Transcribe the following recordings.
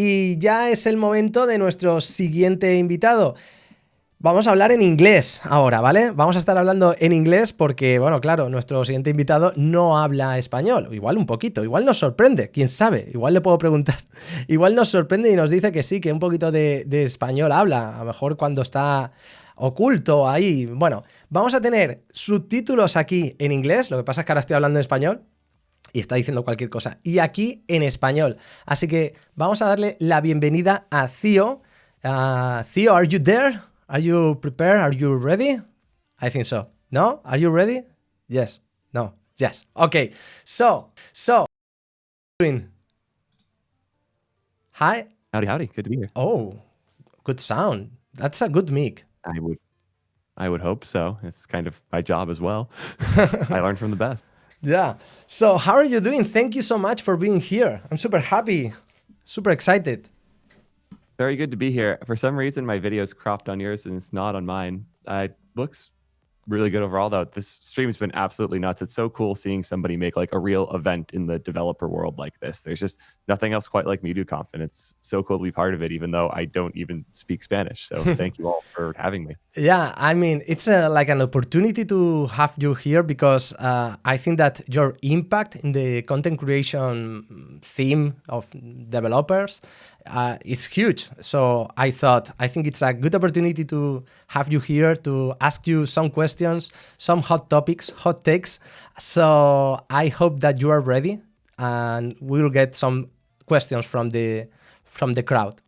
Y ya es el momento de nuestro siguiente invitado. Vamos a hablar en inglés ahora, ¿vale? Vamos a estar hablando en inglés porque, bueno, claro, nuestro siguiente invitado no habla español. Igual un poquito, igual nos sorprende, quién sabe. Igual le puedo preguntar. Igual nos sorprende y nos dice que sí, que un poquito de español habla. A lo mejor cuando está oculto ahí. Bueno, vamos a tener subtítulos aquí en inglés. Lo que pasa es que ahora estoy hablando en español y está diciendo cualquier cosa. Y aquí en español. Así que vamos a darle la bienvenida a Theo. Theo, are you there? Are you prepared? Are you ready? I think so. No? Are you ready? Yes. No. Yes. Okay. So, doing. Hi. Howdy, howdy. Good to be here. Oh, good sound. That's a good mic. I would hope so. It's kind of my job as well. I learned from the best. Yeah. So, how are you doing? Thank you so much for being here. I'm super happy, super excited. Very good to be here. For some reason, my video is cropped on yours and it's not on mine. It looks really good overall, though. This stream has been absolutely nuts. It's so cool seeing somebody make like a real event in the developer world like this. There's just nothing else quite like MeDoConf, and it's so cool to be part of it, even though I don't even speak Spanish. So thank you all for having me. Yeah, I mean, it's like an opportunity to have you here because I think that your impact in the content creation theme of developers is huge. So I think it's a good opportunity to have you here to ask you some questions, some hot topics, hot takes. So I hope that you are ready and we'll get some questions from the crowd.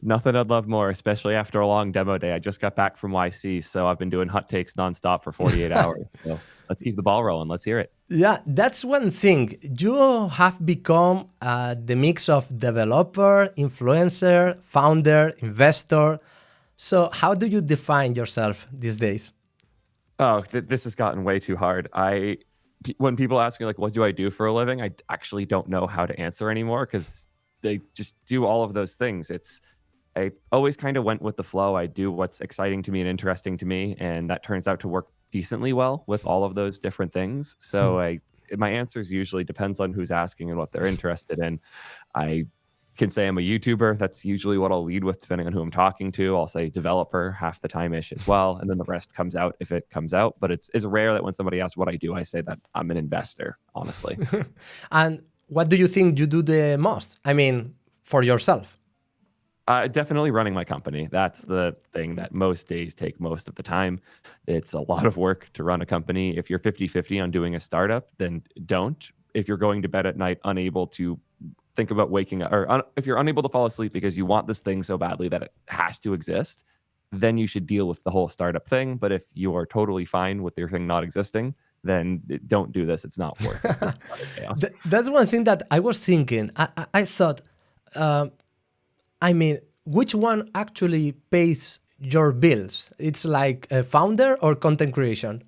Nothing I'd love more, especially after a long demo day. I just got back from YC, so I've been doing hot takes nonstop for 48 hours. So let's keep the ball rolling. Let's hear it. Yeah, that's one thing. You have become the mix of developer, influencer, founder, investor. So how do you define yourself these days? Oh, this has gotten way too hard. When people ask me like, what do I do for a living? I actually don't know how to answer anymore because they just do all of those things. I always kind of went with the flow. I do what's exciting to me and interesting to me, and that turns out to work decently well with all of those different things. So my answers usually depends on who's asking and what they're interested in. I can say I'm a YouTuber. That's usually what I'll lead with, depending on who I'm talking to. I'll say developer half the time-ish as well, and then the rest comes out if it comes out. But it's rare that when somebody asks what I do, I say that I'm an investor, honestly. And what do you think you do the most? I mean, for yourself? Definitely running my company. That's the thing that most days take most of the time. It's a lot of work to run a company. If you're 50-50 on doing a startup, then don't. If you're going to bed at night unable to think about waking up, or if you're unable to fall asleep because you want this thing so badly that it has to exist, then you should deal with the whole startup thing. But if you are totally fine with your thing not existing, then don't do this. It's not worth it. That's one thing that I was thinking. I thought, I mean, which one actually pays your bills? It's like a founder or content creation?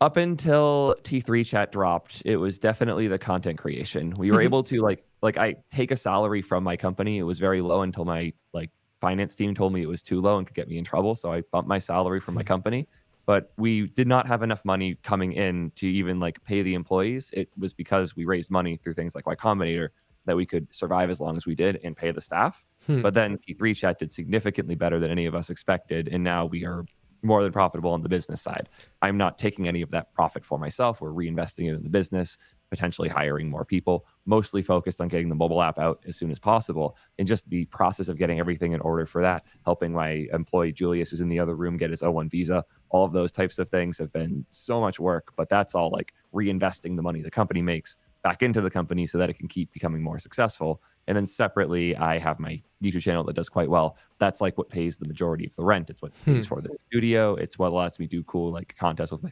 Up until T3 chat dropped, it was definitely the content creation. We were able to like I take a salary from my company. It was very low until my finance team told me it was too low and could get me in trouble. So I bumped my salary from my company. But we did not have enough money coming in to even pay the employees. It was because we raised money through things like Y Combinator that we could survive as long as we did and pay the staff. But then T3 chat did significantly better than any of us expected. And now we are more than profitable on the business side. I'm not taking any of that profit for myself. We're reinvesting it in the business, potentially hiring more people, mostly focused on getting the mobile app out as soon as possible. And just the process of getting everything in order for that, helping my employee Julius, who's in the other room, get his O1 visa, all of those types of things have been so much work, but that's all reinvesting the money the company makes back into the company so that it can keep becoming more successful. And then separately, I have my YouTube channel that does quite well. That's what pays the majority of the rent. It's what pays for the studio. It's what lets me do cool contests with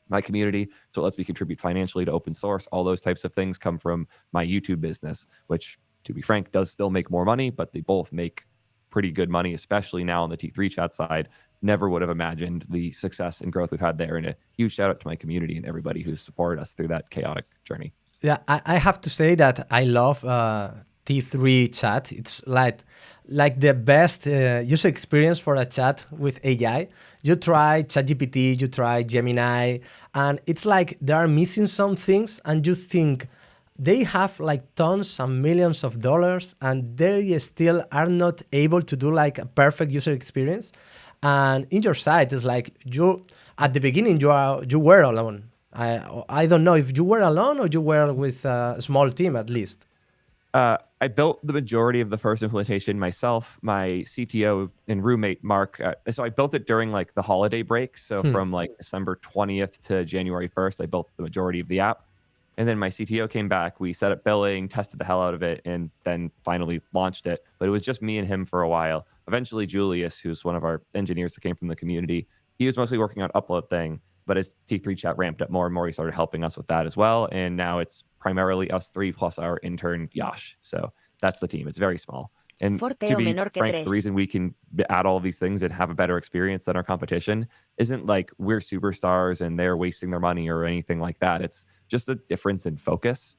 my community. So it lets me contribute financially to open source. All those types of things come from my YouTube business, which, to be frank, does still make more money, but they both make pretty good money, especially now on the T3 chat side. Never would have imagined the success and growth we've had there. And a huge shout out to my community and everybody who's supported us through that chaotic journey. Yeah, I have to say that I love T3 chat. It's like the best user experience for a chat with AI. You try ChatGPT, you try Gemini, and it's like they are missing some things, and you think they have like tons and millions of dollars, and they still are not able to do like a perfect user experience. And in your site, it's like you at the beginning you were alone. I don't know if you were alone or you were with a small team at least. I built the majority of the first implementation myself, my CTO and roommate Mark. So I built it during like the holiday break. So from like December 20th to January 1st, I built the majority of the app. And then my CTO came back. We set up billing, tested the hell out of it, and then finally launched it. But it was just me and him for a while. Eventually, Julius, who's one of our engineers that came from the community, he was mostly working on upload thing. But as T3 Chat ramped up more and more, he started helping us with that as well. And now it's primarily us three plus our intern, Yash. So that's the team. It's very small. And to be frank, the reason we can add all of these things and have a better experience than our competition isn't like we're superstars and they're wasting their money or anything like that. It's just a difference in focus.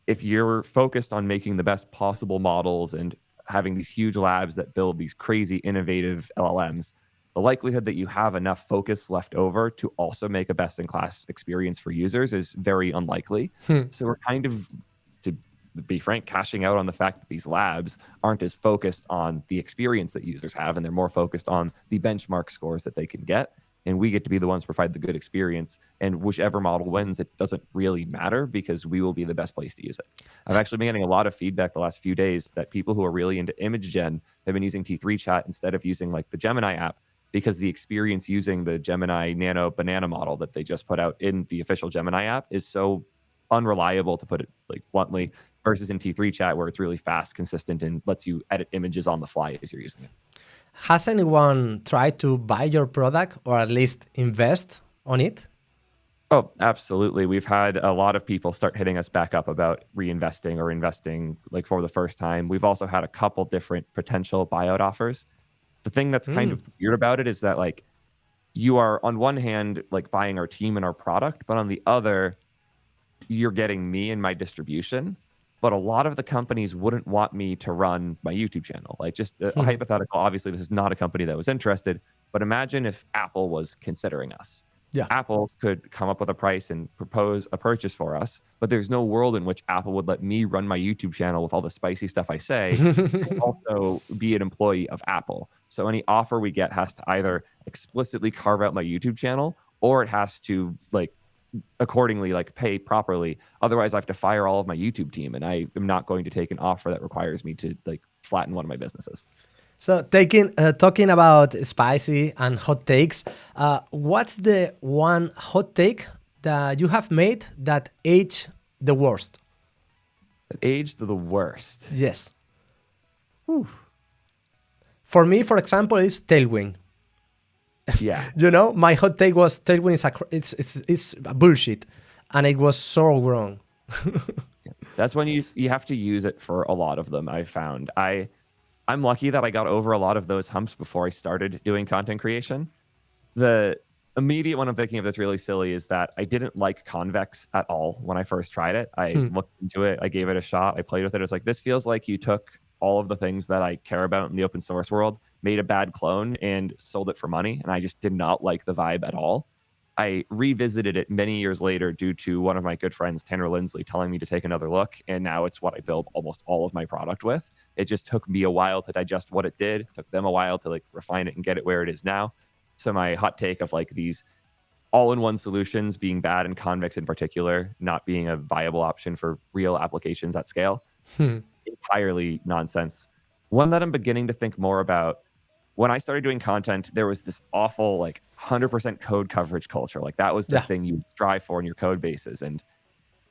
If you're focused on making the best possible models and having these huge labs that build these crazy innovative LLMs, the likelihood that you have enough focus left over to also make a best-in-class experience for users is very unlikely. So we're kind of, to be frank, cashing out on the fact that these labs aren't as focused on the experience that users have, and they're more focused on the benchmark scores that they can get. And we get to be the ones to provide the good experience. And whichever model wins, it doesn't really matter because we will be the best place to use it. I've actually been getting a lot of feedback the last few days that people who are really into image gen have been using T3 Chat instead of using like the Gemini app, because the experience using the Gemini Nano Banana model that they just put out in the official Gemini app is so unreliable, to put it like bluntly, versus in T3 Chat where it's really fast, consistent, and lets you edit images on the fly as you're using it. Has anyone tried to buy your product or at least invest on it? Oh, absolutely. We've had a lot of people start hitting us back up about reinvesting or investing like for the first time. We've also had a couple different potential buyout offers. The thing that's kind of weird about it is that like you are on one hand like buying our team and our product, but on the other, you're getting me and my distribution. But a lot of the companies wouldn't want me to run my YouTube channel. Like just a hypothetical, obviously this is not a company that was interested, but imagine if Apple was considering us. Yeah. Apple could come up with a price and propose a purchase for us, but there's no world in which Apple would let me run my YouTube channel with all the spicy stuff I say and also be an employee of Apple. So any offer we get has to either explicitly carve out my YouTube channel, or it has to like accordingly like pay properly. Otherwise I have to fire all of my YouTube team, and I am not going to take an offer that requires me to like flatten one of my businesses. So talking about spicy and hot takes, what's the one hot take that you have made that aged the worst? That aged the worst? Yes. Whew. For me, for example, is Tailwind. Yeah. You know, my hot take was Tailwind it's a bullshit, and it was so wrong. That's when you have to use it for a lot of them, I've found. I'm lucky that I got over a lot of those humps before I started doing content creation. The immediate one I'm thinking of that's really silly is that I didn't like Convex at all when I first tried it. I looked into it, I gave it a shot, I played with it. It was like, this feels like you took all of the things that I care about in the open source world, made a bad clone, and sold it for money. And I just did not like the vibe at all. I revisited it many years later due to one of my good friends, Tanner Lindsley, telling me to take another look. And now it's what I build almost all of my product with. It just took me a while to digest what it did. It took them a while to like refine it and get it where it is now. So my hot take of like these all-in-one solutions being bad, and Convex in particular not being a viable option for real applications at scale, entirely nonsense. One that I'm beginning to think more about, when I started doing content, there was this awful like 100% code coverage culture. Like that was the thing you strive for in your code bases. And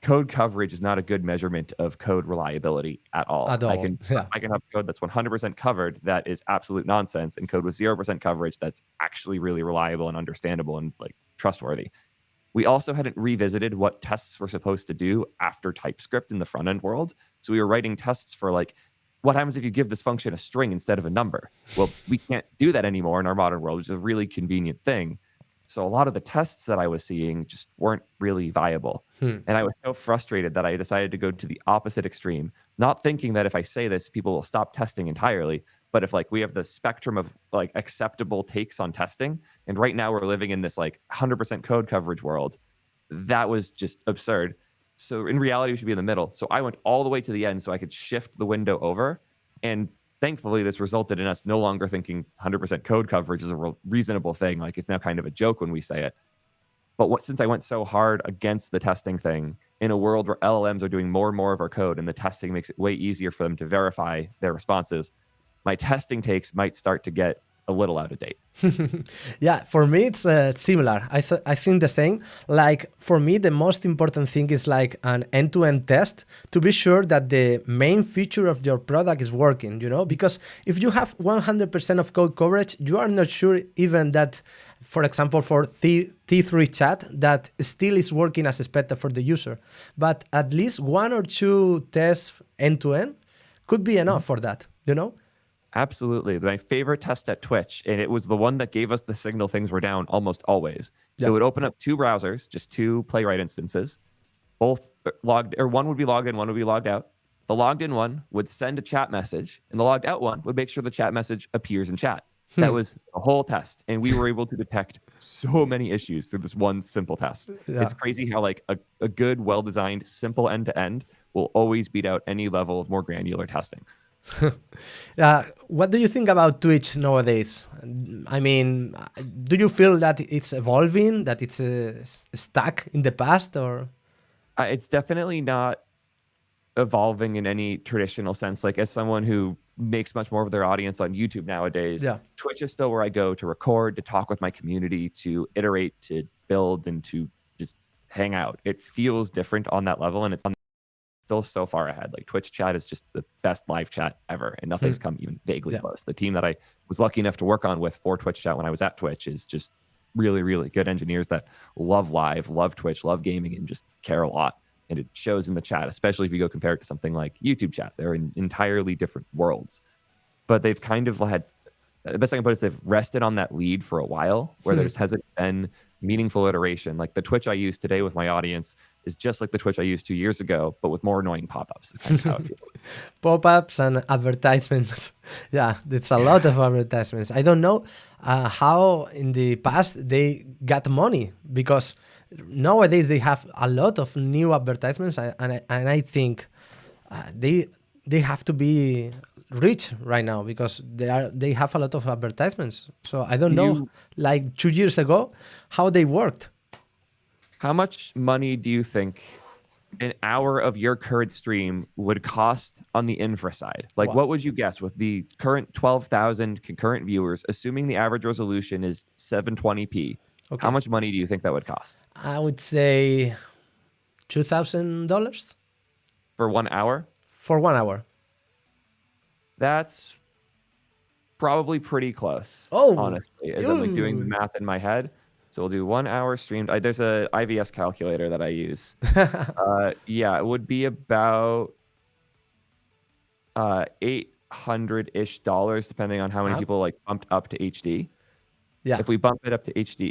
code coverage is not a good measurement of code reliability at all. I can have code that's 100% covered that is absolute nonsense, and code with 0% coverage that's actually really reliable and understandable and like trustworthy. We also hadn't revisited what tests were supposed to do after TypeScript in the front end world. So we were writing tests for like, what happens if you give this function a string instead of a number? Well, we can't do that anymore in our modern world, which is a really convenient thing. So a lot of the tests that I was seeing just weren't really viable. And I was so frustrated that I decided to go to the opposite extreme, not thinking that if I say this, people will stop testing entirely. But if like we have the spectrum of like acceptable takes on testing, and right now we're living in this like 100% code coverage world, that was just absurd. So in reality, we should be in the middle. So I went all the way to the end so I could shift the window over. And thankfully, this resulted in us no longer thinking 100% code coverage is a reasonable thing. Like it's now kind of a joke when we say it. But since I went so hard against the testing thing in a world where LLMs are doing more and more of our code and the testing makes it way easier for them to verify their responses, my testing takes might start to get a little out of date. Yeah, for me it's similar. I think the same. Like for me, the most important thing is like an end-to-end test to be sure that the main feature of your product is working. Because if you have 100% of code coverage, you are not sure even that, for example, for T3 chat, that still is working as expected for the user. But at least 1 or 2 tests end-to-end could be enough for that. Absolutely. My favorite test at Twitch, and it was the one that gave us the signal things were down almost always. So it would open up 2 browsers, just 2 Playwright instances, both logged, or one would be logged in, one would be logged out. The logged in one would send a chat message, and the logged out one would make sure the chat message appears in chat. That was a whole test, and we were able to detect so many issues through this one simple test. Yeah. It's crazy how like a good, well-designed, simple end-to-end will always beat out any level of more granular testing. What do you think about Twitch nowadays? I mean, do you feel that it's evolving, that it's stuck in the past, or? It's definitely not evolving in any traditional sense. Like as someone who makes much more of their audience on YouTube nowadays, Twitch is still where I go to record, to talk with my community, to iterate, to build, and to just hang out. It feels different on that level, and it's still so far ahead. Like Twitch chat is just the best live chat ever, and nothing's come even vaguely close. The team that I was lucky enough to work on with for Twitch chat when I was at Twitch is just really, really good engineers that love live, love Twitch, love gaming, and just care a lot. And it shows in the chat, especially if you go compare it to something like YouTube chat. They're in entirely different worlds, but they've kind of had, the best I can put it is they've rested on that lead for a while, where there hasn't been meaningful iteration. Like the Twitch I use today with my audience is just like the Twitch I used 2 years ago, but with more annoying pop-ups. Is kind of how it feels. Pop-ups and advertisements. Yeah, it's a lot of advertisements. I don't know how in the past they got money, because nowadays they have a lot of new advertisements, and I think they have to be rich right now, because they have a lot of advertisements. So I don't know, like 2 years ago, how they worked. How much money do you think an hour of your current stream would cost on the infra side? Like, what would you guess with the current 12,000 concurrent viewers, assuming the average resolution is 720p? Okay. How much money do you think that would cost? I would say $2,000 for 1 hour. For 1 hour. That's probably pretty close. Honestly, as I'm like doing the math in my head. So we'll do 1 hour streamed. There's a IVS calculator that I use. Yeah, it would be about $800-ish, depending on how many people like bumped up to HD. Yeah. If we bump it up to HD,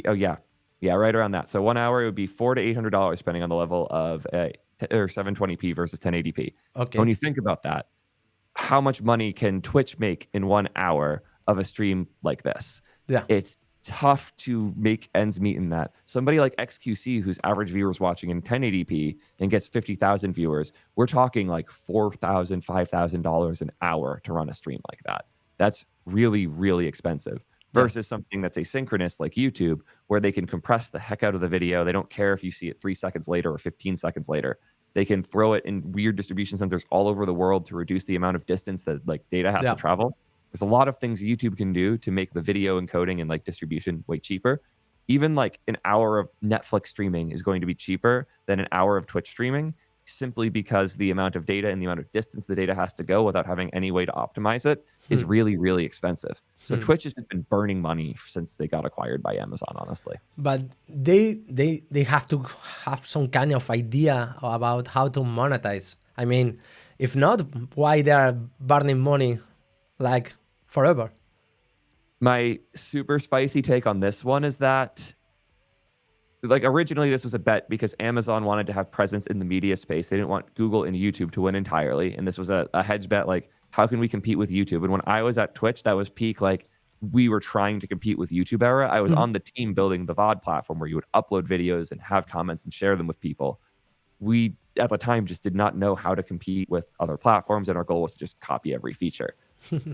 right around that. So 1 hour, it would be $400 to $800, depending on the level of or 720p versus 1080p. Okay. When you think about that, how much money can Twitch make in 1 hour of a stream like this? Yeah. It's tough to make ends meet in that. Somebody like XQC, whose average viewers watching in 1080p and gets 50,000 viewers, we're talking like $4,000, $5,000 an hour to run a stream like that. That's really, really expensive. Versus something that's asynchronous like YouTube, where they can compress the heck out of the video. They don't care if you see it 3 seconds later or 15 seconds later. They can throw it in weird distribution centers all over the world to reduce the amount of distance that like data has to travel. There's a lot of things YouTube can do to make the video encoding and like distribution way cheaper. Even like an hour of Netflix streaming is going to be cheaper than an hour of Twitch streaming, simply because the amount of data and the amount of distance the data has to go without having any way to optimize it is really, really expensive. So Twitch has just been burning money since they got acquired by Amazon, honestly. But they have to have some kind of idea about how to monetize. I mean, if not, why they are burning money like forever? My super spicy take on this one is that, like, originally this was a bet because Amazon wanted to have presence in the media space. They didn't want Google and YouTube to win entirely. And this was a hedge bet, like, how can we compete with YouTube? And when I was at Twitch, that was peak, like, we were trying to compete with YouTube era. I was on the team building the VOD platform where you would upload videos and have comments and share them with people. We at the time just did not know how to compete with other platforms, and our goal was to just copy every feature.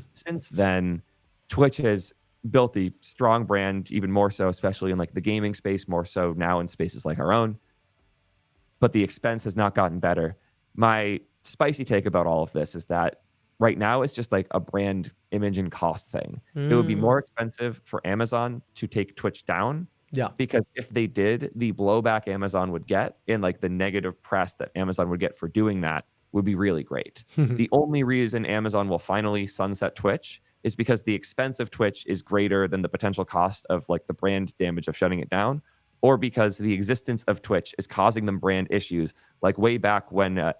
Since then, Twitch has built a strong brand, even more so, especially in like the gaming space, more so now in spaces like our own. But the expense has not gotten better. My spicy take about all of this is that right now it's just like a brand image and cost thing. It would be more expensive for Amazon to take Twitch down. Yeah. Because if they did, the blowback Amazon would get and like the negative press that Amazon would get for doing that would be really great. The only reason Amazon will finally sunset Twitch is because the expense of Twitch is greater than the potential cost of like the brand damage of shutting it down, or because the existence of Twitch is causing them brand issues. Like way back when, the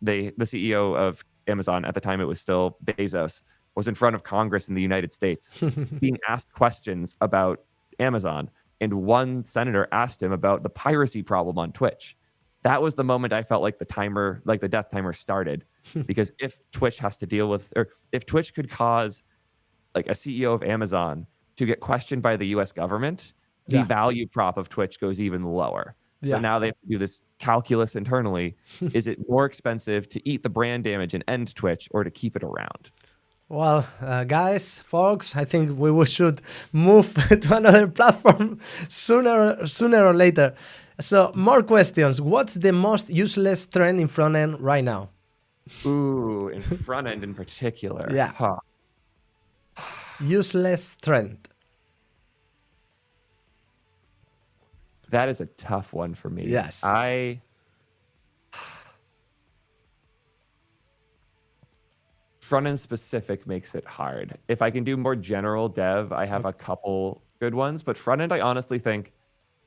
CEO of Amazon at the time, it was still Bezos, was in front of Congress in the United States being asked questions about Amazon, and one senator asked him about the piracy problem on Twitch. That was the moment I felt like the timer, like the death timer started, because if Twitch has to deal with, or if Twitch could cause like a CEO of Amazon to get questioned by the US government, the value prop of Twitch goes even lower. So now they have to do this calculus internally. Is it more expensive to eat the brand damage and end Twitch, or to keep it around? Well, guys, folks, I think we should move to another platform sooner or later. So, more questions. What's the most useless trend in front end right now? Ooh, in front end in particular. Yeah. Huh. Useless trend. That is a tough one for me. Yes. Front end specific makes it hard. If I can do more general dev, I have a couple good ones, but front end, I honestly think,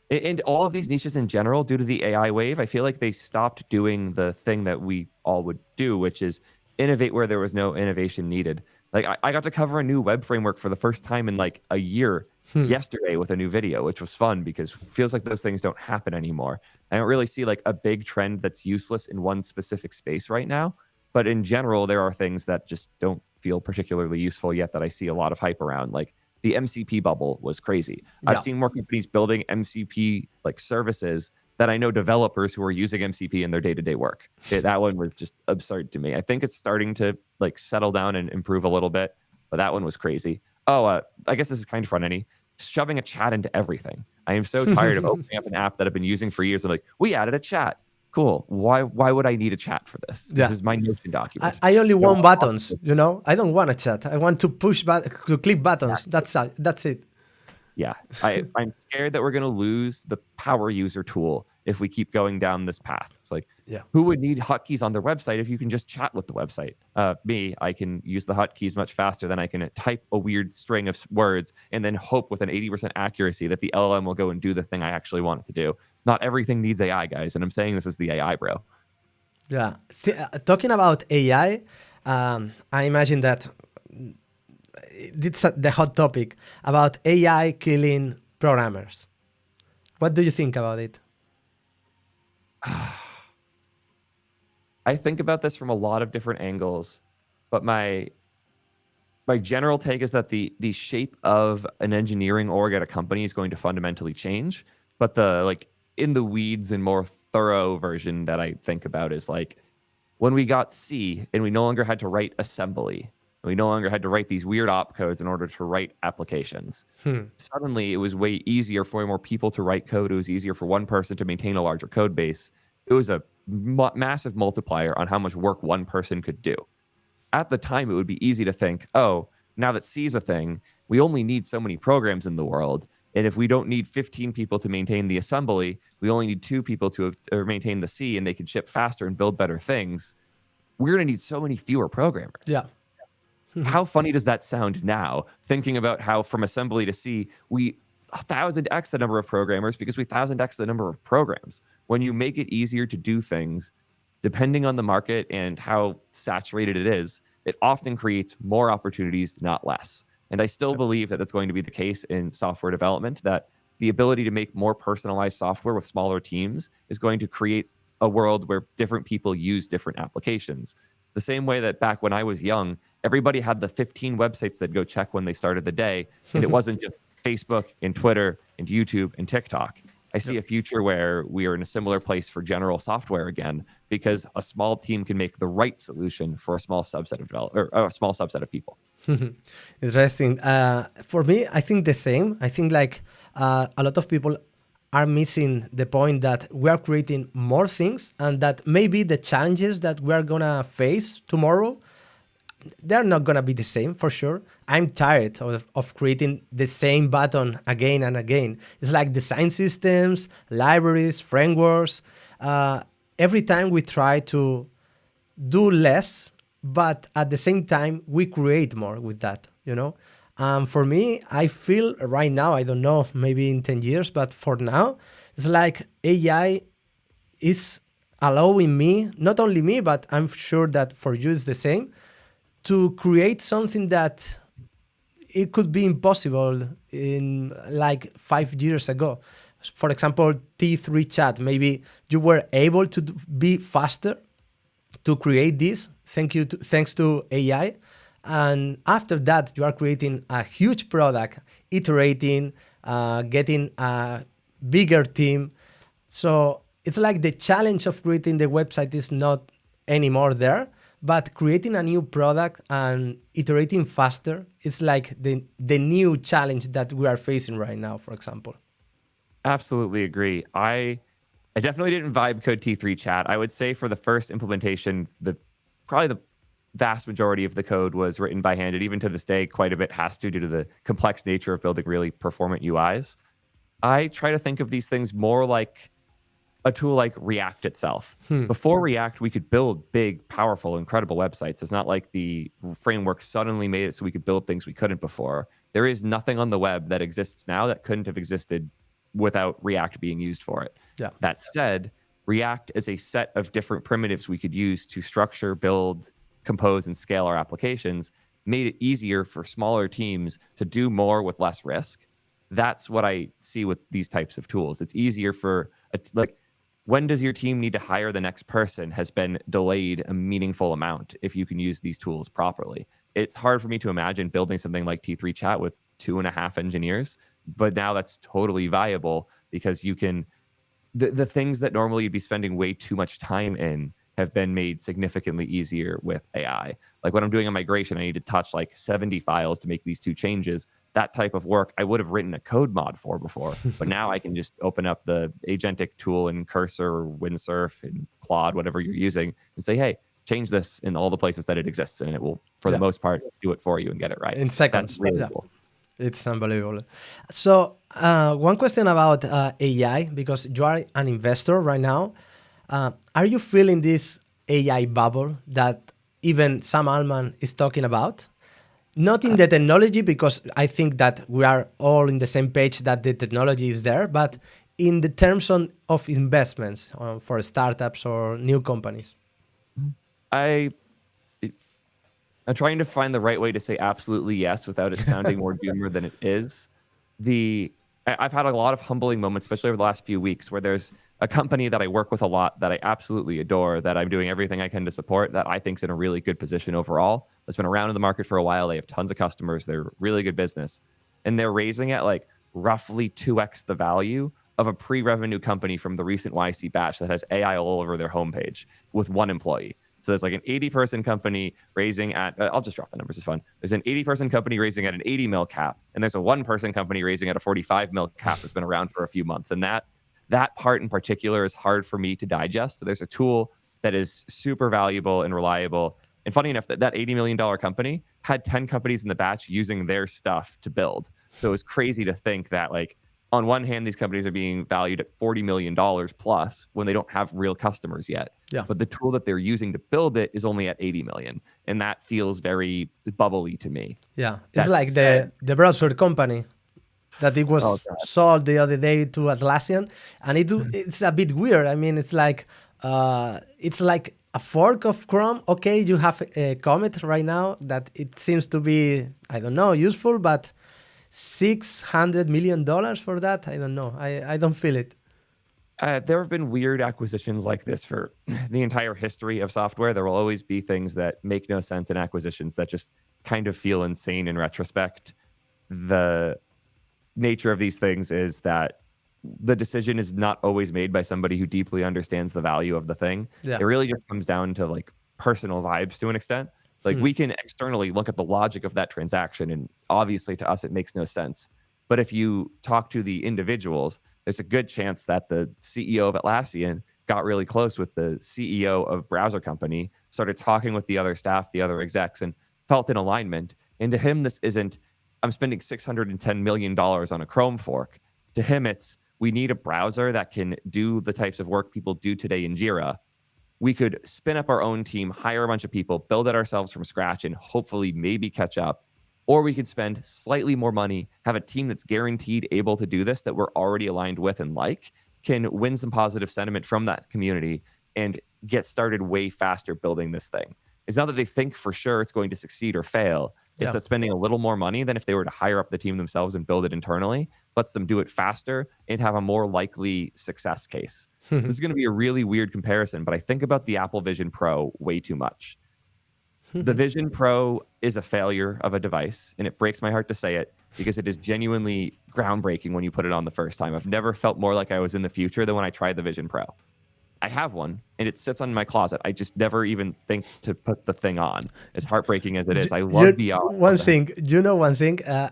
and all of these niches in general, due to the AI wave, I feel like they stopped doing the thing that we all would do, which is innovate where there was no innovation needed. Like I got to cover a new web framework for the first time in like a year yesterday with a new video, which was fun because it feels like those things don't happen anymore. I don't really see like a big trend that's useless in one specific space right now. But in general, there are things that just don't feel particularly useful yet that I see a lot of hype around. Like the MCP bubble was crazy. Yeah. I've seen more companies building MCP like services that I know developers who are using MCP in their day-to-day work. That one was just absurd to me. I think it's starting to like settle down and improve a little bit, but that one was crazy. I guess this is kind of front-endy. Shoving a chat into everything. I am so tired of opening up an app that I've been using for years and like, we added a chat. Cool. Why would I need a chat for this? This is my Notion document. I only want buttons, you know? I don't want a chat. I want to to click buttons. Exactly. That's it. Yeah. I'm scared that we're going to lose the power user tool if we keep going down this path. It's like, who would need hotkeys on their website if you can just chat with the website? I can use the hotkeys much faster than I can type a weird string of words and then hope with an 80% accuracy that the LLM will go and do the thing I actually want it to do. Not everything needs AI, guys. And I'm saying this is the AI, bro. Yeah. Talking about AI, I imagine that it's the hot topic about AI killing programmers. What do you think about it? I think about this from a lot of different angles, but my general take is that the shape of an engineering org at a company is going to fundamentally change. But the like in the weeds and more thorough version that I think about is like when we got C and we no longer had to write assembly. We no longer had to write these weird opcodes in order to write applications. Suddenly, it was way easier for more people to write code. It was easier for one person to maintain a larger code base. It was a massive multiplier on how much work one person could do. At the time, it would be easy to think, oh, now that C is a thing, we only need so many programs in the world. And if we don't need 15 people to maintain the assembly, we only need 2 people to maintain the C, and they can ship faster and build better things. We're going to need so many fewer programmers. Yeah. How funny does that sound now, thinking about how from assembly to C, we 1,000x the number of programmers because we 1,000x the number of programs. When you make it easier to do things, depending on the market and how saturated it is, it often creates more opportunities, not less. And I still believe that that's going to be the case in software development, that the ability to make more personalized software with smaller teams is going to create a world where different people use different applications. The same way that back when I was young, everybody had the 15 websites they'd go check when they started the day. And it wasn't just Facebook and Twitter and YouTube and TikTok. I see a future where we are in a similar place for general software again, because a small team can make the right solution for a small subset of a small subset of people. Interesting. For me, I think the same. I think like a lot of people are missing the point that we are creating more things and that maybe the challenges that we are gonna face tomorrow, they're not gonna be the same for sure. I'm tired of creating the same button again and again. It's like design systems, libraries, frameworks. Every time we try to do less, but at the same time we create more with that, you know. For me, I feel right now, I don't know, maybe in 10 years, but for now, it's like AI is allowing me, not only me, but I'm sure that for you it's the same, to create something that it could be impossible in like 5 years ago. For example, T3 chat, maybe you were able to be faster to create this thanks to AI. And after that, you are creating a huge product, iterating, getting a bigger team. So it's like the challenge of creating the website is not anymore there, but creating a new product and iterating faster, it's like the new challenge that we are facing right now, for example. Absolutely agree. I definitely didn't vibe code T3 chat. I would say for the first implementation, probably the vast majority of the code was written by hand. And even to this day, quite a bit has to due to the complex nature of building really performant UIs. I try to think of these things more like a tool like React itself. Before React, we could build big, powerful, incredible websites. It's not like the framework suddenly made it so we could build things we couldn't before. There is nothing on the web that exists now that couldn't have existed without React being used for it. Yeah. That said, React is a set of different primitives we could use to structure, build, compose, and scale our applications, made it easier for smaller teams to do more with less risk. That's what I see with these types of tools. It's easier for, like, when does your team need to hire the next person has been delayed a meaningful amount if you can use these tools properly. It's hard for me to imagine building something like T3 Chat with 2.5 engineers, but now that's totally viable because you can, the things that normally you'd be spending way too much time in have been made significantly easier with AI. Like when I'm doing a migration, I need to touch like 70 files to make these 2 changes. That type of work I would have written a code mod for before, but now I can just open up the agentic tool in Cursor or Windsurf and Claude, whatever you're using, and say, hey, change this in all the places that it exists, and it will, for the most part, do it for you and get it right. In seconds. That's really cool. It's unbelievable. So one question about AI, because you are an investor right now. Are you feeling this AI bubble that even Sam Altman is talking about? Not in the technology, because I think that we are all in the same page that the technology is there, but in the terms of investments for startups or new companies. I'm trying to find the right way to say absolutely yes without it sounding more doomer than it is. I've had a lot of humbling moments, especially over the last few weeks, where there's a company that I work with a lot that I absolutely adore, that I'm doing everything I can to support, that I think is in a really good position overall. That's been around in the market for a while. They have tons of customers. They're really good business. And they're raising at like roughly 2x the value of a pre-revenue company from the recent YC batch that has AI all over their homepage with 1 employee. So there's like an 80-person company raising at, I'll just drop the numbers, it's fun. There's an 80-person company raising at an 80 mil cap, and there's a 1-person company raising at a 45 mil cap that's been around for a few months. And that part in particular is hard for me to digest. So there's a tool that is super valuable and reliable. And funny enough, that $80 million company had 10 companies in the batch using their stuff to build. So it was crazy to think that, like, on one hand, these companies are being valued at $40 million plus when they don't have real customers yet. Yeah. But the tool that they're using to build it is only at 80 million. And that feels very bubbly to me. Yeah. It's like the browser company that it was sold the other day to Atlassian. And it's a bit weird. I mean, it's like a fork of Chrome. Okay, you have a Comet right now that it seems to be, I don't know, useful, but $600 million for that? I don't know. I don't feel it. There have been weird acquisitions like this for the entire history of software. There will always be things that make no sense in acquisitions that just kind of feel insane in retrospect. The nature of these things is that the decision is not always made by somebody who deeply understands the value of the thing. Yeah. It really just comes down to like personal vibes to an extent. Like we can externally look at the logic of that transaction, and obviously to us it makes no sense. But if you talk to the individuals, there's a good chance that the CEO of Atlassian got really close with the CEO of Browser Company, started talking with the other staff, the other execs, and felt in alignment. And to him, this isn't, I'm spending $610 million on a Chrome fork. To him, it's, we need a browser that can do the types of work people do today in Jira. We could spin up our own team, hire a bunch of people, build it ourselves from scratch, and hopefully maybe catch up. Or we could spend slightly more money, have a team that's guaranteed able to do this, that we're already aligned with and like, can win some positive sentiment from that community and get started way faster building this thing. It's not that they think for sure it's going to succeed or fail. It's that spending a little more money than if they were to hire up the team themselves and build it internally lets them do it faster and have a more likely success case. This is going to be a really weird comparison, but I think about the Apple Vision Pro way too much. The Vision Pro is a failure of a device, and it breaks my heart to say it because it is genuinely groundbreaking when you put it on the first time. I've never felt more like I was in the future than when I tried the Vision Pro. I have one, and it sits in my closet. I just never even think to put the thing on. As heartbreaking as it is, I love VR. One thing,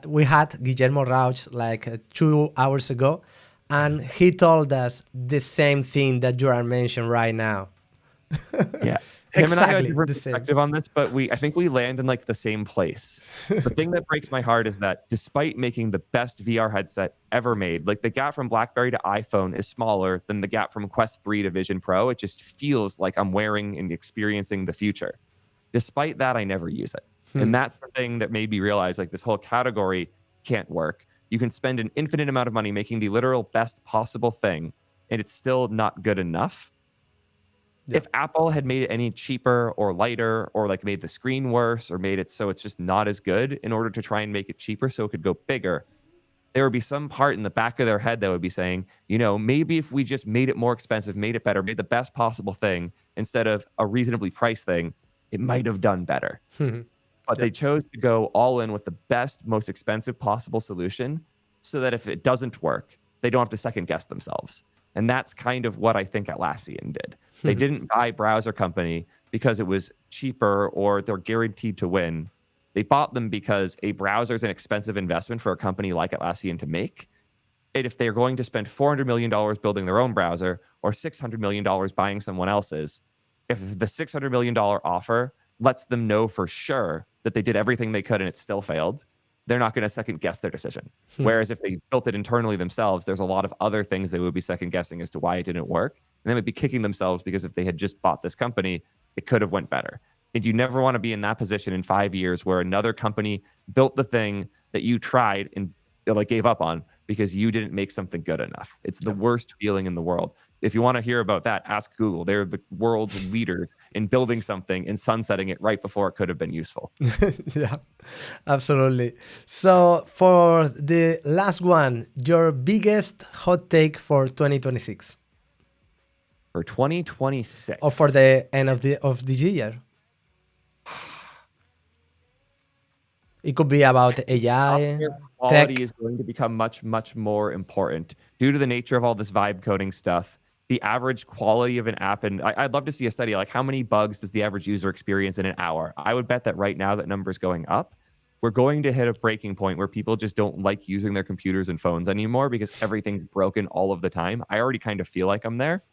we had Guillermo Rauch like 2 hours ago, and he told us the same thing that you are mentioning right now. Yeah. Him and I have a different perspective on this, but I think we land in like the same place. The thing that breaks my heart is that despite making the best VR headset ever made, like the gap from BlackBerry to iPhone is smaller than the gap from Quest 3 to Vision Pro. It just feels like I'm wearing and experiencing the future. Despite that, I never use it. And that's the thing that made me realize like this whole category can't work. You can spend an infinite amount of money making the literal best possible thing, and it's still not good enough. If Apple had made it any cheaper or lighter, or like made the screen worse, or made it so it's just not as good in order to try and make it cheaper so it could go bigger, there would be some part in the back of their head that would be saying, you know, maybe if we just made it more expensive, made it better, made the best possible thing instead of a reasonably priced thing, it might have done better. But they chose to go all in with the best, most expensive possible solution so that if it doesn't work, they don't have to second guess themselves. And that's kind of what I think Atlassian did. They didn't buy Browser Company because it was cheaper or they're guaranteed to win. They bought them because a browser is an expensive investment for a company like Atlassian to make. And if they're going to spend $400 million building their own browser or $600 million buying someone else's, if the $600 million offer lets them know for sure that they did everything they could and it still failed, they're not going to second guess their decision. Whereas if they built it internally themselves, there's a lot of other things they would be second guessing as to why it didn't work. And they would be kicking themselves because if they had just bought this company, it could have went better. And you never want to be in that position in 5 years where another company built the thing that you tried and like gave up on because you didn't make something good enough. It's the worst feeling in the world. If you want to hear about that, ask Google. They're the world's leader in building something and sunsetting it right before it could have been useful. Yeah, absolutely. So for the last one, your biggest hot take for 2026? For 2026? Or for the end of the year? It could be about AI. Quality tech. is going to become much, much more important due to the nature of all this vibe coding stuff. The average quality of an app, and I'd love to see a study like how many bugs does the average user experience in an hour? I would bet that right now that number is going up. We're going to hit a breaking point where people just don't like using their computers and phones anymore because everything's broken all of the time. I already kind of feel like I'm there.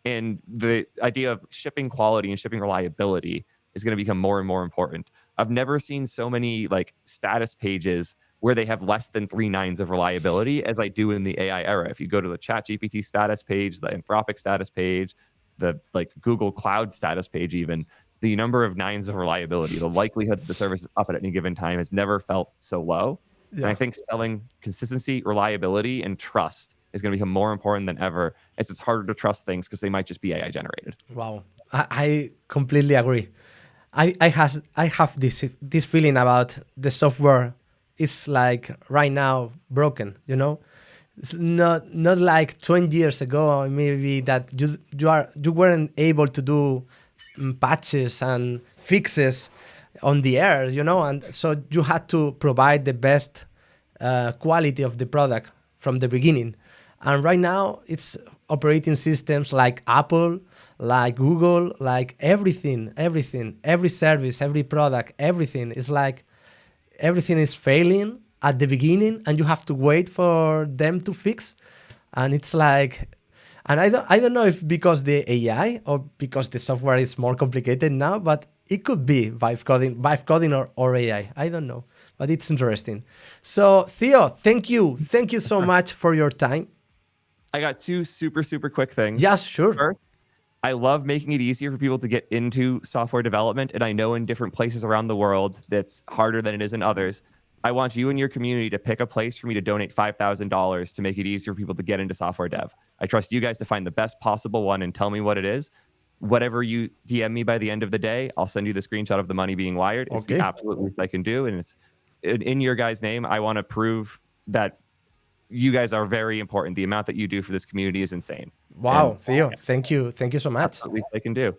And the idea of shipping quality and shipping reliability is going to become more and more important. I've never seen so many like status pages where they have less than 3 nines of reliability as I do in the AI era. If you go to the ChatGPT status page, the Anthropic status page, the like Google Cloud status page even, the number of 9s of reliability, the likelihood that the service is up at any given time has never felt so low. Yeah. And I think selling consistency, reliability, and trust is going to become more important than ever as it's harder to trust things because they might just be AI generated. Wow. I completely agree. I have this feeling about the software. It's like right now broken, you know? It's not like 20 years ago, maybe that you weren't able to do patches and fixes on the air, you know? And so you had to provide the best quality of the product from the beginning. And right now, it's operating systems like Apple, like Google, like everything, every service, every product, everything. It's like everything is failing at the beginning and you have to wait for them to fix. And it's like, and I don't know if because the AI or because the software is more complicated now, but it could be vibe coding or AI. I don't know, but it's interesting. So Theo, thank you so much for your time. I got two super quick things. Yes, sure. First, I love making it easier for people to get into software development. And I know in different places around the world, that's harder than it is in others. I want you and your community to pick a place for me to donate $5,000 to make it easier for people to get into software dev. I trust you guys to find the best possible one and tell me what it is. Whatever you DM me by the end of the day, I'll send you the screenshot of the money being wired. It's the absolute least I can do. And it's in your guys' name. I want to prove that you guys are very important. The amount that you do for this community is insane. Wow, Theo, thank you so much. That's the least I can do.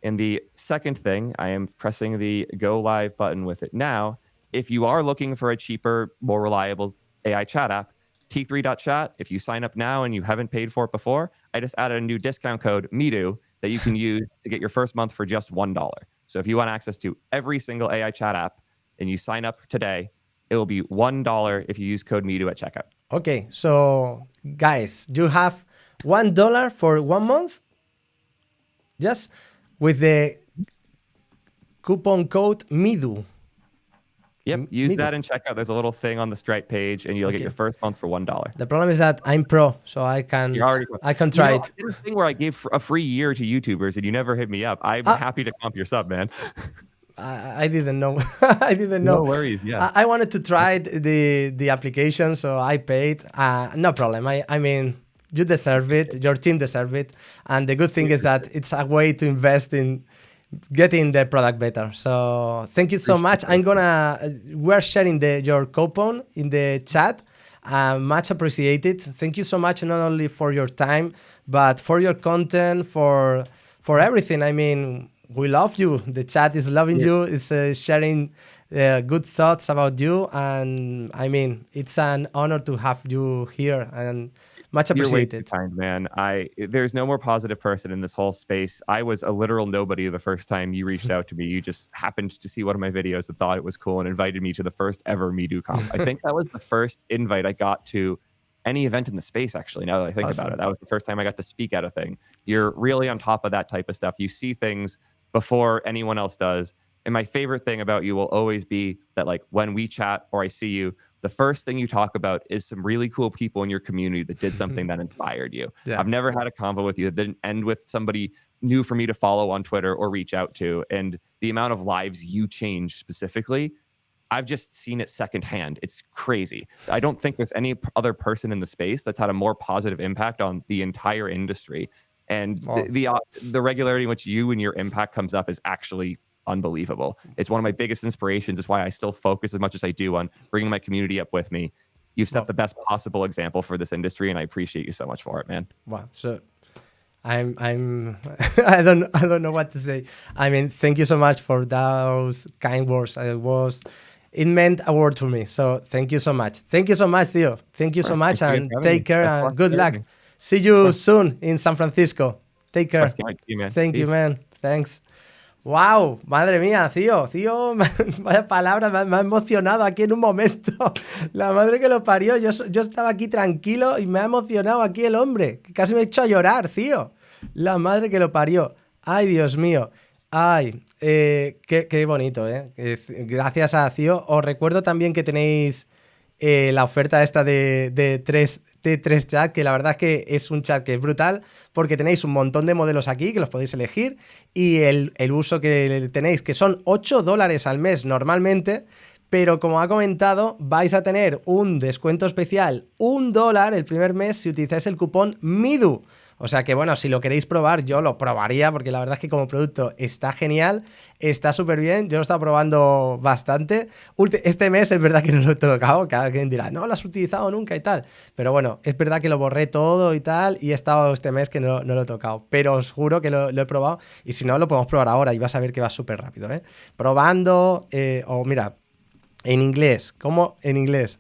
And the second thing, I am pressing the go live button with it now. If you are looking for a cheaper, more reliable AI chat app, T3.chat, if you sign up now and you haven't paid for it before, I just added a new discount code, MEDU, that you can use to get your first month for just $1. So if you want access to every single AI chat app and you sign up today, it will be $1 if you use code MEDU at checkout. Okay, so guys, you have $1 for 1 month, just with the coupon code MEDU. Yep, use that in checkout. There's a little thing on the Stripe page, and you'll get your first month for $1. The problem is that I'm pro, so I can try it. I did a thing where I gave a free year to YouTubers, and you never hit me up. I'm happy to comp your sub, man. I didn't know. I didn't know. No worries. Yeah, I wanted to try the application, so I paid. No problem. I mean, you deserve it. Your team deserve it. And the good thing is that it's a way to invest in getting the product better. So thank you so much. We're sharing your coupon in the chat. Much appreciated. Thank you so much, not only for your time, but for your content, for everything. I mean, we love you. The chat is loving you. It's sharing good thoughts about you. And I mean, it's an honor to have you here and much appreciated. You're way too kind, man. There's no more positive person in this whole space. I was a literal nobody the first time you reached out to me. You just happened to see one of my videos and thought it was cool and invited me to the first ever MEDU Comp. I think that was the first invite I got to any event in the space, actually, now that I think about it. That was the first time I got to speak at a thing. You're really on top of that type of stuff. You see things before anyone else does. And my favorite thing about you will always be that, like, when we chat or I see you, the first thing you talk about is some really cool people in your community that did something that inspired you. Yeah. I've never had a convo with you that didn't end with somebody new for me to follow on Twitter or reach out to. And the amount of lives you changed specifically, I've just seen it secondhand. It's crazy. I don't think there's any other person in the space that's had a more positive impact on the entire industry. And the regularity in which you and your impact comes up is actually unbelievable. It's one of my biggest inspirations. It's why I still focus as much as I do on bringing my community up with me. You've set the best possible example for this industry, and I appreciate you so much for it, man. Wow. So I'm I don't know what to say. I mean, thank you so much for those kind words. It meant a word to me. So thank you so much. Thank you so much, Theo. Thank you so much, and take care and good luck. See you soon in San Francisco. Take care. Thank you, man. Thanks. ¡Wow! Madre mía, Theo, vaya palabras, me ha emocionado aquí en un momento. La madre que lo parió, yo estaba aquí tranquilo y me ha emocionado aquí el hombre. Casi me ha hecho llorar, Theo. La madre que lo parió. Ay, Dios mío. Ay, qué bonito, ¿eh? Gracias a Theo. Os recuerdo también que tenéis la oferta esta de 3 chat, que la verdad es que es un chat que es brutal, porque tenéis un montón de modelos aquí que los podéis elegir, y el uso que tenéis, que son $8 al mes normalmente, pero como ha comentado, vais a tener un descuento especial, $1 el primer mes si utilizáis el cupón MEDU. O sea que, bueno, si lo queréis probar, yo lo probaría, porque la verdad es que como producto está genial, está súper bien. Yo lo he estado probando bastante. Este mes es verdad que no lo he tocado, que alguien dirá, no lo has utilizado nunca y tal. Pero bueno, es verdad que lo borré todo y tal, y he estado este mes que no lo he tocado. Pero os juro que lo he probado, y si no, lo podemos probar ahora y vas a ver que va súper rápido, ¿eh? Probando, mira, en inglés, ¿cómo en inglés?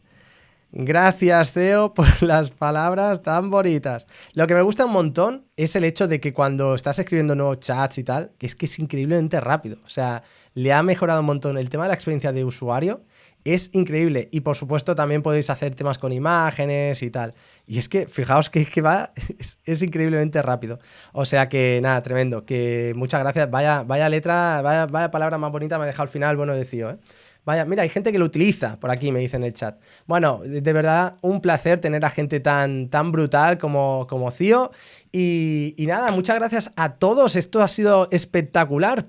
Gracias, CEO, por las palabras tan bonitas. Lo que me gusta un montón es el hecho de que cuando estás escribiendo nuevos chats y tal, que es increíblemente rápido. O sea, le ha mejorado un montón el tema de la experiencia de usuario. Es increíble. Y por supuesto también podéis hacer temas con imágenes y tal. Y es que, fijaos que va, es increíblemente rápido. O sea que nada, tremendo. Que muchas gracias. Vaya letra, vaya palabra más bonita me ha dejado al final, bueno, decía, ¿eh? Vaya, mira, hay gente que lo utiliza, por aquí me dice en el chat. Bueno, de verdad, un placer tener a gente tan brutal como Cío. Y nada, muchas gracias a todos. Esto ha sido espectacular.